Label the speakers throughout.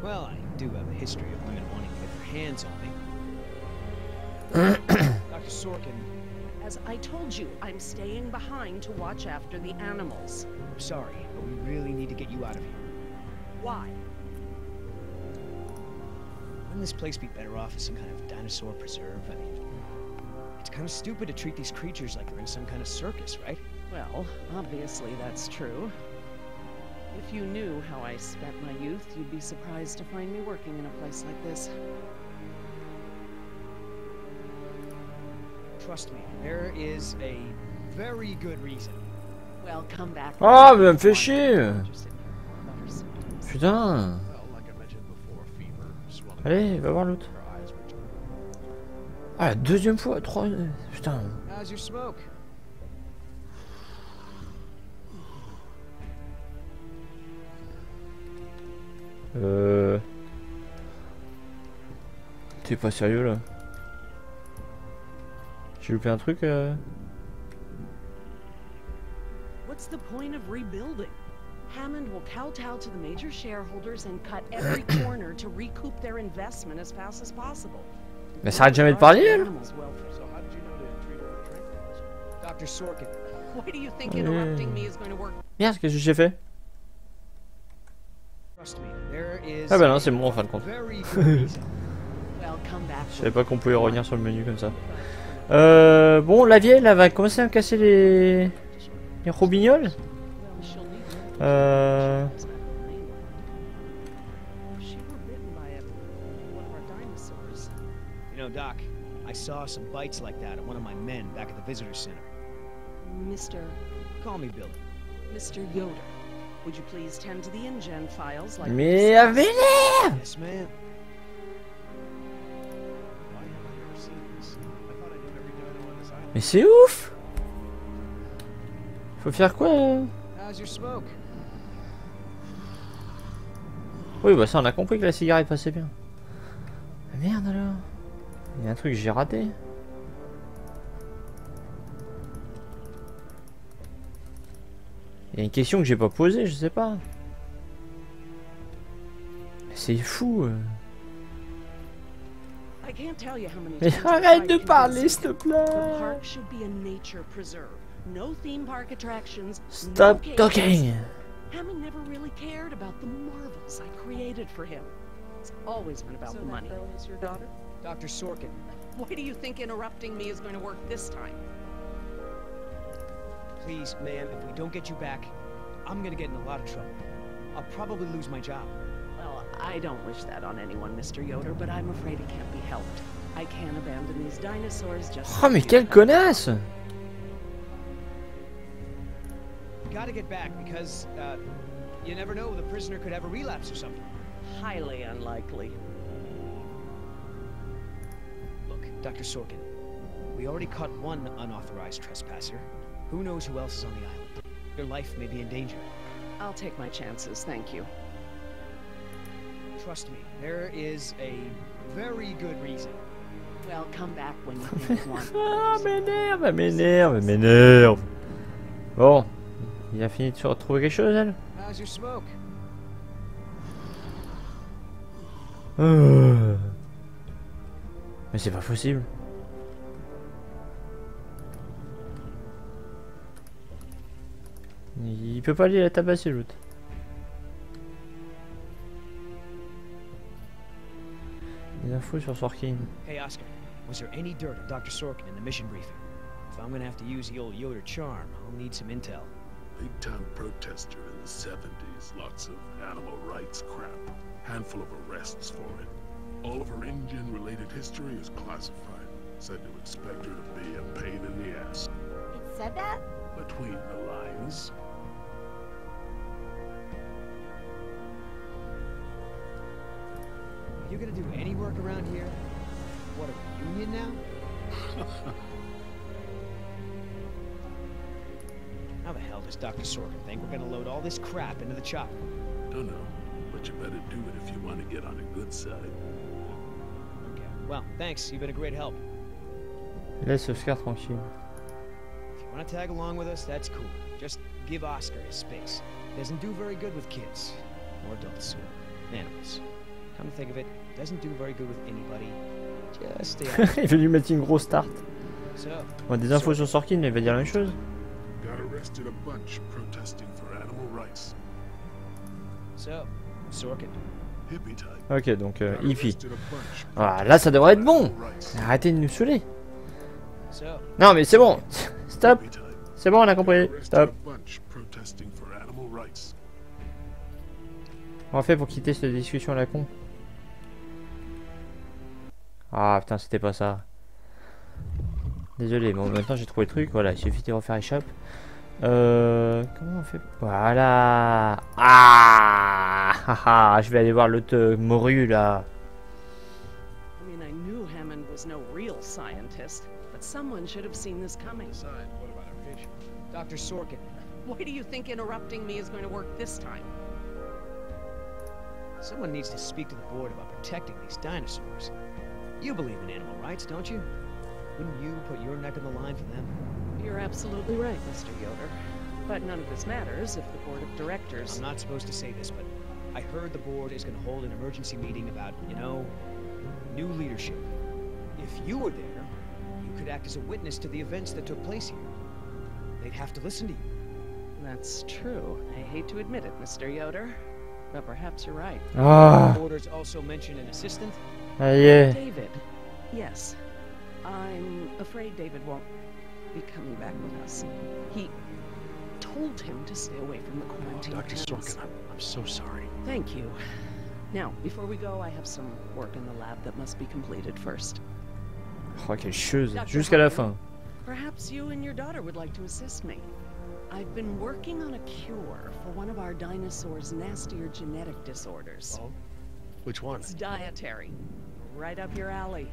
Speaker 1: Well, I do have a history of women wanting to get their hands on me. Dr. Sorkin.
Speaker 2: As I told you, I'm staying behind to watch after the animals.
Speaker 1: I'm sorry, but we really need to get you out of here.
Speaker 2: Why?
Speaker 1: Wouldn't this place be better off as some kind of dinosaur preserve? I mean, it's kind of stupid to treat these creatures like they're in some kind of circus, right?
Speaker 2: Well, obviously that's true. If you knew how I spent my youth, you'd be surprised to find me working in a place like this.
Speaker 1: Trust me, there is a very good reason.
Speaker 2: Well, come back.
Speaker 3: Ah, mais elle me fait chier. Putain. Allez, va voir l'autre. Ah, la deuxième fois, trois. Putain.
Speaker 1: How's your smoke?
Speaker 3: T'es pas sérieux là? J'ai loupé un truc
Speaker 2: What's the point of rebuilding? Hammond will kowtow to the major shareholders and cut every corner to recoup their investment as fast as possible.
Speaker 3: Mais ça arrête jamais de parler elle.
Speaker 1: Dr. Sorkin.
Speaker 2: Why do you think interrupting me is going to work?
Speaker 3: Merde, qu'est-ce que j'ai fait?
Speaker 1: Trust me, there is
Speaker 3: Ah bah non, c'est bon en fin de compte.
Speaker 1: very good reason.
Speaker 2: Well, come back.
Speaker 3: Je savais pas qu'on pouvait revenir sur le menu comme ça. Bon, la vieille, là, va commencer à me casser les robignoles.
Speaker 1: You know, Doc, I saw some bites like that at one of my men back at the visitor center.
Speaker 2: Mr.
Speaker 1: Call me Billy.
Speaker 2: Mr. Yoder, would you please tend to the InGen files like
Speaker 3: Mais avec l'air.
Speaker 1: Yes, ma'am.
Speaker 3: Mais c'est ouf. Faut faire quoi
Speaker 1: How's your smoke?
Speaker 3: Oui, bah ça on a compris que la cigarette passait bien. Mais merde alors. Il y a un truc que j'ai raté. Il y a une question que j'ai pas posée, je sais pas. Mais c'est fou. Mais arrête de parler, s'il te plaît. Stop talking.
Speaker 2: Hammond never really cared about the marvels I created for him. It's always been about the money. Is your daughter?
Speaker 1: Dr. Sorkin.
Speaker 2: Why do you think interrupting me is going to work this time?
Speaker 1: Please, ma'am, if we don't get you back, I'm gonna get in a lot of trouble. I'll probably lose my job.
Speaker 2: Well, I don't wish that on anyone, Mr. Yoder, but I'm afraid it can't be helped. I can't abandon these dinosaurs just...
Speaker 3: Oh, mais quelle connasse!
Speaker 1: We gotta get back because, you never know, the prisoner could have a relapse or something.
Speaker 2: Highly unlikely.
Speaker 1: Look, Dr. Sorkin, we already caught one unauthorized trespasser. Who knows who else is on the island? Your life may be in danger.
Speaker 2: I'll take my chances, thank you.
Speaker 1: Trust me, there is a very good reason.
Speaker 2: Well, come back when you think of one.
Speaker 3: Ah, m'énerve. Bon, il a fini de se retrouver quelque chose, elle?
Speaker 1: How's your smoke?
Speaker 3: Mais c'est pas possible. Il peut pas aller la tabasser l'autre. Des infos sur Sorkin.
Speaker 1: Hey Oscar, was there any dirt on Dr. Sorkin in the mission briefing? If I'm gonna have to use the old Yoder charm, I'll need some intel.
Speaker 4: Big time protester in the 70s, lots of animal rights crap. Handful of arrests for it. All of her InGen related history is classified. Said to expect her to be a pain in the ass.
Speaker 5: It said that?
Speaker 4: Between the lines.
Speaker 1: Are you gonna do any work around here? What, a union now? How the hell does Dr. Sorkin think we're gonna load all this crap into the chopper?
Speaker 4: Don't know, but you better do it if you want to get on the good side.
Speaker 1: Okay, well, thanks, you've been a great help.
Speaker 3: Laisse Oscar tranquille.
Speaker 1: If you want to tag along with us, that's cool. Just give Oscar his space. Doesn't do very good with kids. Or adults. Or animals. Come to think of it, doesn't do very good with anybody. Just stay out.
Speaker 3: Il va lui mettre une grosse tarte.
Speaker 1: So,
Speaker 3: Bon, des infos sur Sorkin, mais il va dire la même chose.
Speaker 4: Got arrested a bunch protesting for animal rights.
Speaker 1: so, Sorkin.
Speaker 4: Hippie type.
Speaker 3: Ok, donc
Speaker 4: Got
Speaker 3: hippie.
Speaker 4: arrested a bunch
Speaker 3: Ah, là, ça devrait être bon.
Speaker 4: animal rights.
Speaker 3: Arrêtez de nous saouler.
Speaker 1: So,
Speaker 3: Non, mais c'est bon. Stop.
Speaker 4: Hippie type.
Speaker 3: C'est bon, on a compris.
Speaker 4: Got arrested
Speaker 3: Stop.
Speaker 4: a bunch protesting for animal rights.
Speaker 3: On va faire pour quitter cette discussion à la con. Ah putain, c'était pas ça. Désolé, bon maintenant j'ai trouvé le truc. Voilà, il suffit de refaire échappe. Comment on fait? Voilà. Ah, je vais aller voir l'autre morue là.
Speaker 2: I mean, I knew Hammond was no real scientist, but someone should have seen this coming.
Speaker 1: besides, what about our patient? Dr. Sorkin.
Speaker 2: Why do you think interrupting me is going to work this time?
Speaker 1: Someone needs to speak to the board about protecting these dinosaurs. You believe in animal rights, don't you? Wouldn't you put your neck on the line for them?
Speaker 2: You're absolutely right, Mr. Yoder. But none of this matters if the board of directors...
Speaker 1: I'm not supposed to say this, but I heard the board is going to hold an emergency meeting about, you know, new leadership. If you were there, you could act as a witness to the events that took place here. They'd have to listen to you.
Speaker 2: That's true. I hate to admit it, Mr. Yoder. But perhaps you're right.
Speaker 3: Ah,
Speaker 1: The orders also mention an assistant.
Speaker 3: ça y est.
Speaker 2: David. Yes. I'm afraid David won't be coming back with us. He told him to stay away from the quarantine.
Speaker 5: Dr.
Speaker 2: tents.
Speaker 5: Sorkin, I'm so sorry.
Speaker 2: Thank you. Now, before we go, I have some work in the lab that must be completed first.
Speaker 3: Oh, quelle chose.
Speaker 2: Dr.
Speaker 3: Jusqu'à la
Speaker 2: Hartman,
Speaker 3: fin.
Speaker 2: Perhaps you and your daughter would like to assist me. I've been working on a cure for one of our dinosaurs' nastier genetic disorders.
Speaker 5: Oh? Which one?
Speaker 2: It's dietary. Right up your alley.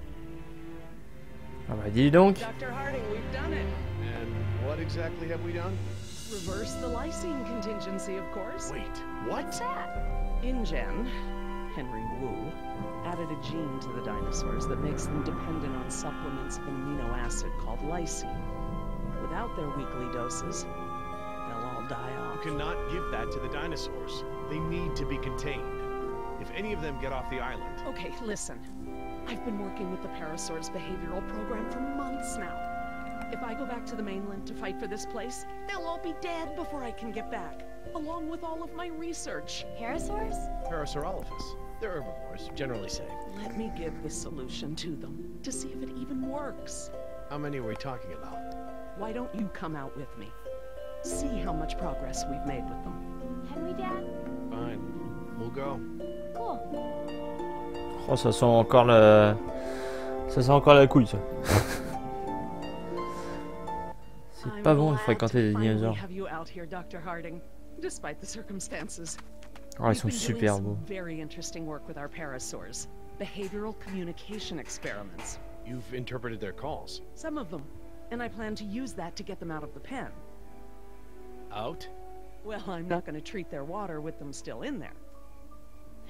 Speaker 3: Ah bah dis donc.
Speaker 2: Dr. Harding, we've done it.
Speaker 5: And what exactly have we done?
Speaker 2: Reverse the lysine contingency, of course.
Speaker 5: Wait, what?
Speaker 2: InGen, Henry Wu, added a gene to the dinosaurs that makes them dependent on supplements of an amino acid called lysine. Without their weekly doses, they'll all die
Speaker 5: You
Speaker 2: off.
Speaker 5: cannot give that to the dinosaurs. They need to be contained. If any of them get off the island,
Speaker 2: Okay, listen. I've been working with the Parasaur's behavioral program for months now. If I go back to the mainland to fight for this place, they'll all be dead before I can get back, along with all of my research.
Speaker 6: Parasaurs?
Speaker 5: Parasaurolophus. They're herbivores, generally safe.
Speaker 2: Let me give the solution to them to see if it even works.
Speaker 5: How many are we talking about?
Speaker 2: Why don't you come out with me? See how much progress we've made with them.
Speaker 6: Can we, Dad?
Speaker 5: Fine. We'll go.
Speaker 6: Cool.
Speaker 3: Oh, ça sent encore la... Ça sent encore la couille, ça. C'est pas bon de fréquenter des dinosaures.
Speaker 2: Have you out here, Dr. Harding, despite the circumstances.
Speaker 3: Oh, ils sont
Speaker 2: We've been doing
Speaker 3: super
Speaker 2: some
Speaker 3: beaux.
Speaker 2: very interesting work with our parasaurs. Behavioral communication experiments.
Speaker 5: You've interpreted their calls.
Speaker 2: Some of them. And I plan to use that to get them out of the pen.
Speaker 5: Out?
Speaker 2: Well, I'm not going to treat their water with them still in there.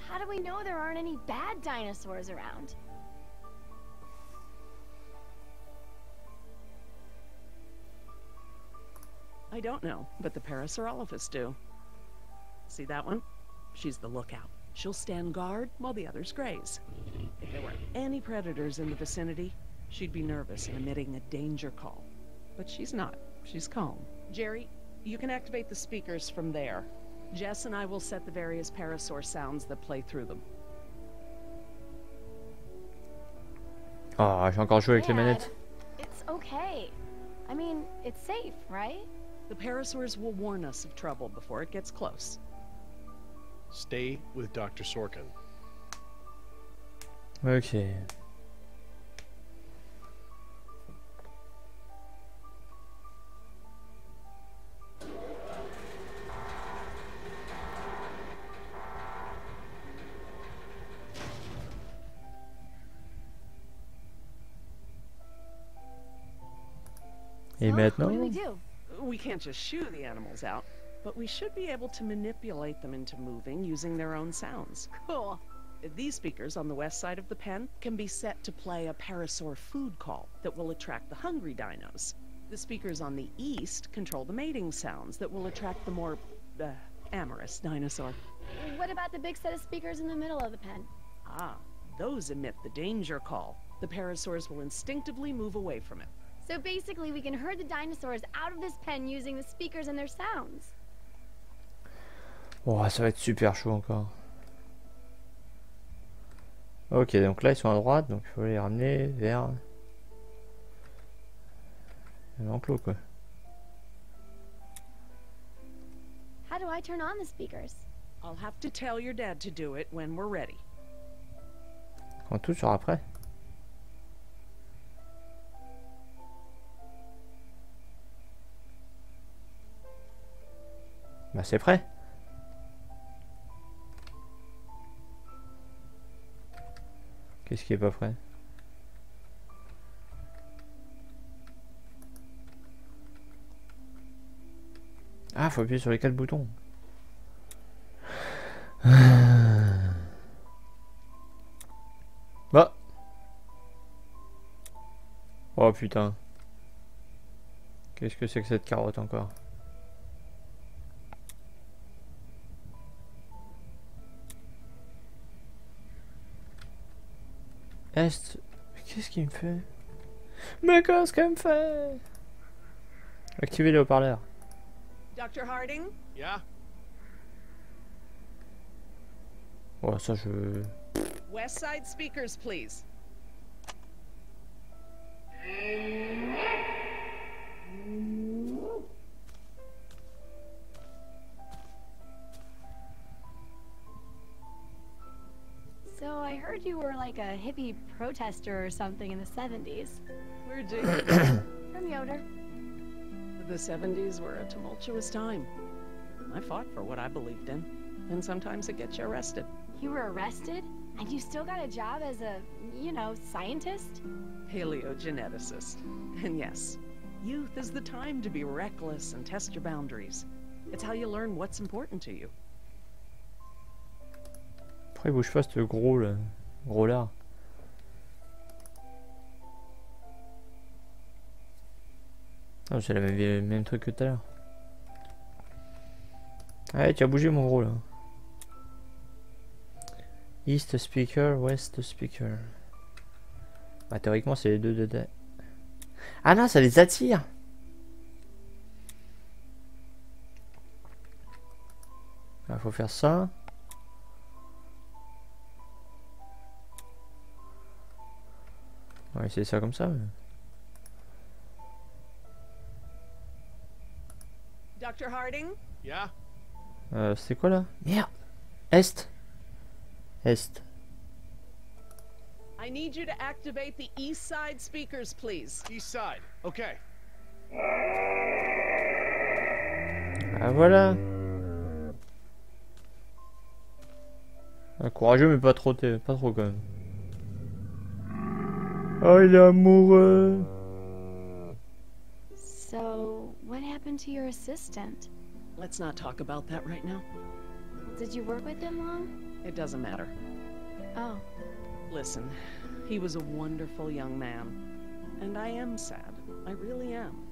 Speaker 6: How do we know there aren't any bad dinosaurs around?
Speaker 2: I don't know, but the Parasaurolophus do. See that one? She's the lookout. She'll stand guard while the others graze. If there were any predators in the vicinity, she'd be nervous and emitting a danger call. But she's not. She's calm. Jerry, you can activate the speakers from there. Jess and I will set the various parasaur sounds that play through them.
Speaker 3: Ah, j'ai encore joué avec les
Speaker 6: Dad,
Speaker 3: manettes.
Speaker 6: it's okay. I mean, it's safe, right?
Speaker 2: The parasaurs will warn us of trouble before it gets close.
Speaker 5: Stay with Dr. Sorkin.
Speaker 3: Ok. Et
Speaker 6: So,
Speaker 3: maintenant?
Speaker 6: what do we do?
Speaker 2: We can't just shoo the animals out, but we should be able to manipulate them into moving using their own sounds.
Speaker 6: Cool.
Speaker 2: These speakers on the west side of the pen can be set to play a parasaur food call that will attract the hungry dinos. The speakers on the east control the mating sounds that will attract the more, amorous dinosaur.
Speaker 6: What about the big set of speakers in the middle of the pen?
Speaker 2: Ah, those emit the danger call. The parasaurs will instinctively move away from it.
Speaker 6: So basically, we can herd the dinosaurs out of this pen using the speakers and their sounds.
Speaker 3: Oh, ça va être super chaud encore. Ok, donc là ils sont à droite, donc il faut les ramener vers l'enclos quoi.
Speaker 6: How do I turn on the speakers?
Speaker 2: I'll have to tell your dad to do it when we're ready.
Speaker 3: Quand tout sera prêt. Bah c'est prêt. Qu'est-ce qui est pas prêt? Ah, faut appuyer sur les 4 boutons. Bah. Oh putain. Qu'est-ce que c'est que cette carotte encore? Est. Qu'est-ce qu'il me fait? Mais qu'est-ce qu'il me fait? Activez les haut-parleurs.
Speaker 2: Dr. Harding?
Speaker 5: Yeah?
Speaker 3: Oh, ça je.
Speaker 2: West side speakers, please.
Speaker 6: So I heard you were like a hippie protester or something in the 70s.
Speaker 2: Where'd you?
Speaker 6: From Yoder.
Speaker 2: The 70s were a tumultuous time. I fought for what I believed in, and sometimes it gets you arrested.
Speaker 6: You were arrested? And you still got a job as a, you know, scientist?
Speaker 2: Paleogeneticist. And yes, youth is the time to be reckless and test your boundaries. It's how you learn what's important to you.
Speaker 3: Après, il bouge pas ce gros là. Gros là. Ah, c'est le même truc que tout à l'heure. Ouais, tu as bougé mon gros là. East speaker, west speaker. Bah théoriquement c'est les deux de... Ah non, ça les attire. Il faut faire ça. On va essayer ça comme ça. Mais...
Speaker 2: Dr. Harding?
Speaker 5: Yeah?
Speaker 3: c'est quoi là? Merde. Est. Est.
Speaker 2: I need you to activate the east side speakers, please.
Speaker 5: East side. Okay.
Speaker 3: Ah voilà. Ah, courageux mais pas trop quand même. Oh il est amoureux.
Speaker 6: So, what happened to your assistant?
Speaker 2: Let's not talk about that right now.
Speaker 6: Did you work with him long?
Speaker 2: It doesn't matter.
Speaker 6: Oh.
Speaker 2: Listen, he was a wonderful young man. And I am sad. I really am.